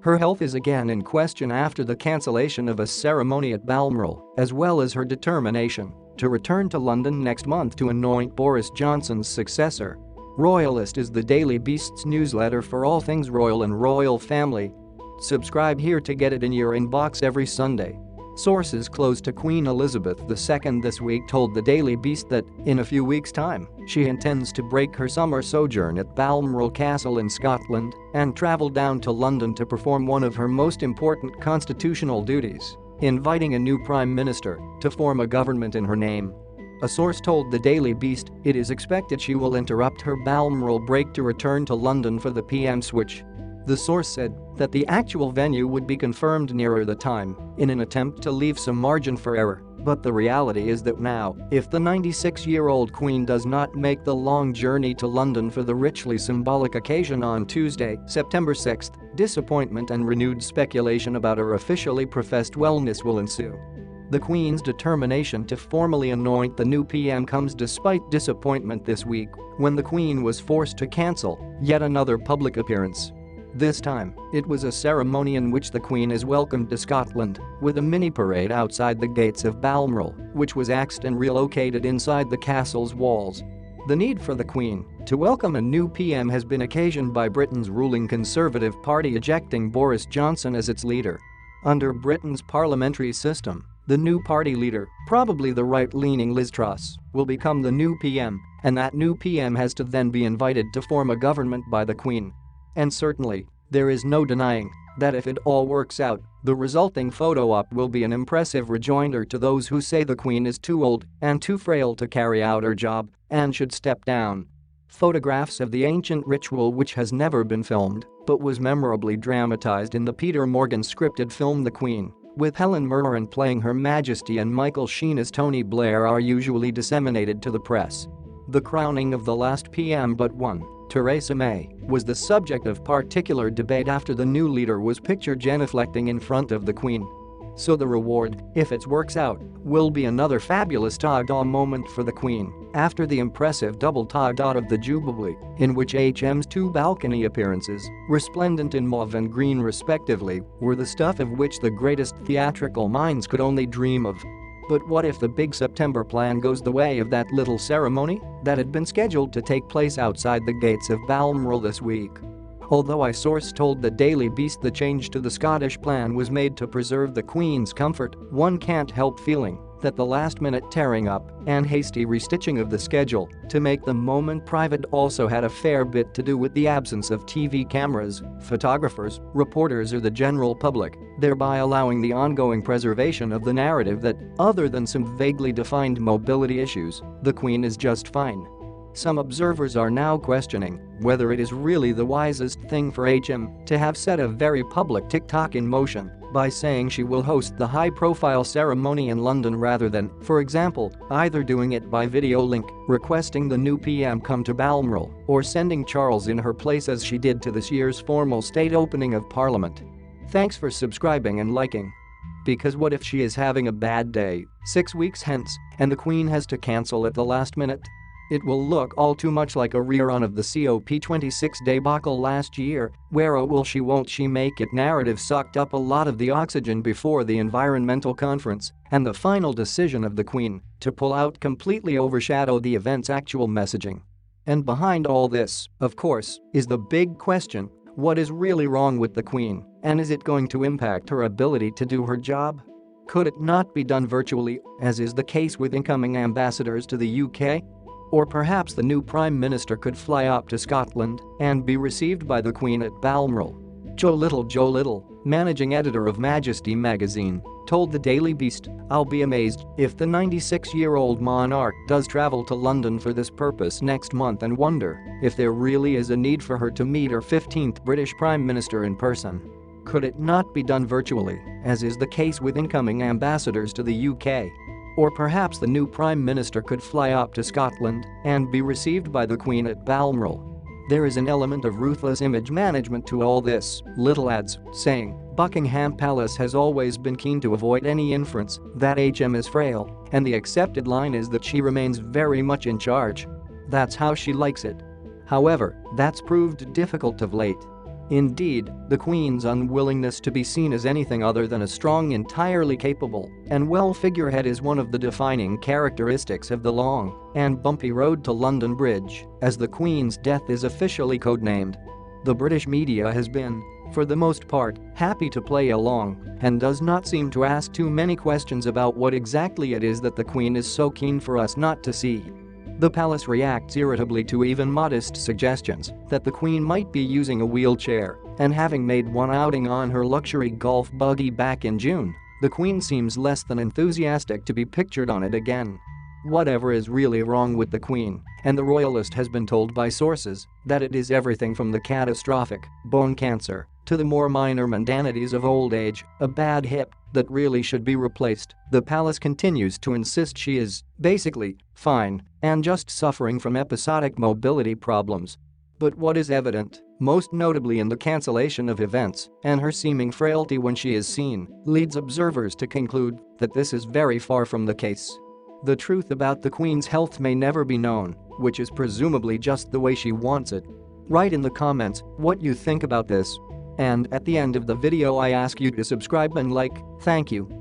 Her health is again in question after the cancellation of a ceremony at Balmoral, as well as her determination to return to London next month to anoint Boris Johnson's successor. Royalist is the Daily Beast's newsletter for all things royal and royal family. Subscribe here to get it in your inbox every Sunday. Sources close to Queen Elizabeth II this week told the Daily Beast that, in a few weeks' time, she intends to break her summer sojourn at Balmoral Castle in Scotland and travel down to London to perform one of her most important constitutional duties, inviting a new Prime Minister to form a government in her name. A source told the Daily Beast it is expected she will interrupt her Balmoral break to return to London for the PM switch. The source said that the actual venue would be confirmed nearer the time in an attempt to leave some margin for error, but the reality is that now, if the 96-year-old Queen does not make the long journey to London for the richly symbolic occasion on Tuesday, September 6, disappointment and renewed speculation about her officially professed wellness will ensue. The Queen's determination to formally anoint the new PM comes despite disappointment this week when the Queen was forced to cancel yet another public appearance. This time, it was a ceremony in which the Queen is welcomed to Scotland with a mini-parade outside the gates of Balmoral, which was axed and relocated inside the castle's walls. The need for the Queen to welcome a new PM has been occasioned by Britain's ruling Conservative Party ejecting Boris Johnson as its leader. Under Britain's parliamentary system, the new party leader, probably the right-leaning Liz Truss, will become the new PM, and that new PM has to then be invited to form a government by the Queen. And certainly, there is no denying that if it all works out, the resulting photo op will be an impressive rejoinder to those who say the Queen is too old and too frail to carry out her job and should step down. Photographs of the ancient ritual, which has never been filmed but was memorably dramatized in the Peter Morgan scripted film The Queen, with Helen Mirren playing Her Majesty and Michael Sheen as Tony Blair, are usually disseminated to the press. The crowning of the last PM but one, Theresa May, was the subject of particular debate after the new leader was pictured genuflecting in front of the Queen. So the reward, if it works out, will be another fabulous ta-da moment for the Queen after the impressive double ta-da of the Jubilee, in which HM's two balcony appearances, resplendent in mauve and green respectively, were the stuff of which the greatest theatrical minds could only dream of. But what if the big September plan goes the way of that little ceremony that had been scheduled to take place outside the gates of Balmoral this week? Although a source told the Daily Beast the change to the Scottish plan was made to preserve the Queen's comfort, one can't help feeling that the last-minute tearing up and hasty restitching of the schedule to make the moment private also had a fair bit to do with the absence of TV cameras, photographers, reporters or the general public, thereby allowing the ongoing preservation of the narrative that, other than some vaguely defined mobility issues, the Queen is just fine. Some observers are now questioning whether it is really the wisest thing for HM to have set a very public TikTok in motion by saying she will host the high-profile ceremony in London rather than, for example, either doing it by video link, requesting the new PM come to Balmoral, or sending Charles in her place as she did to this year's formal state opening of Parliament. Thanks for subscribing and liking. Because what if she is having a bad day 6 weeks hence and the Queen has to cancel at the last minute? It will look all too much like a rerun of the COP26 debacle last year, where oh will she won't she make it narrative sucked up a lot of the oxygen before the environmental conference, and the final decision of the Queen to pull out completely overshadowed the event's actual messaging. And behind all this, of course, is the big question: what is really wrong with the Queen, and is it going to impact her ability to do her job? Could it not be done virtually, as is the case with incoming ambassadors to the UK? Or perhaps the new Prime Minister could fly up to Scotland and be received by the Queen at Balmoral. Joe Little, managing editor of Majesty magazine, told the Daily Beast, "I'll be amazed if the 96-year-old monarch does travel to London for this purpose next month and wonder if there really is a need for her to meet her 15th British Prime Minister in person. Could it not be done virtually, as is the case with incoming ambassadors to the UK? Or perhaps the new Prime Minister could fly up to Scotland and be received by the Queen at Balmoral. There is an element of ruthless image management to all this," Little adds, saying, "Buckingham Palace has always been keen to avoid any inference that HM is frail, and the accepted line is that she remains very much in charge. That's how she likes it. However, that's proved difficult of late. Indeed, the Queen's unwillingness to be seen as anything other than a strong, entirely capable, and well figurehead is one of the defining characteristics of the long and bumpy road to London Bridge, as the Queen's death is officially codenamed. The British media has been, for the most part, happy to play along and does not seem to ask too many questions about what exactly it is that the Queen is so keen for us not to see. The palace reacts irritably to even modest suggestions that the Queen might be using a wheelchair, and having made one outing on her luxury golf buggy back in June, the Queen seems less than enthusiastic to be pictured on it again. Whatever is really wrong with the Queen, and the royalist has been told by sources that it is everything from the catastrophic bone cancer to the more minor mundanities of old age, a bad hip that really should be replaced, the palace continues to insist she is, basically, fine and just suffering from episodic mobility problems. But what is evident, most notably in the cancellation of events and her seeming frailty when she is seen, leads observers to conclude that this is very far from the case. The truth about the Queen's health may never be known, which is presumably just the way she wants it. Write in the comments what you think about this. And at the end of the video I ask you to subscribe and like. Thank you.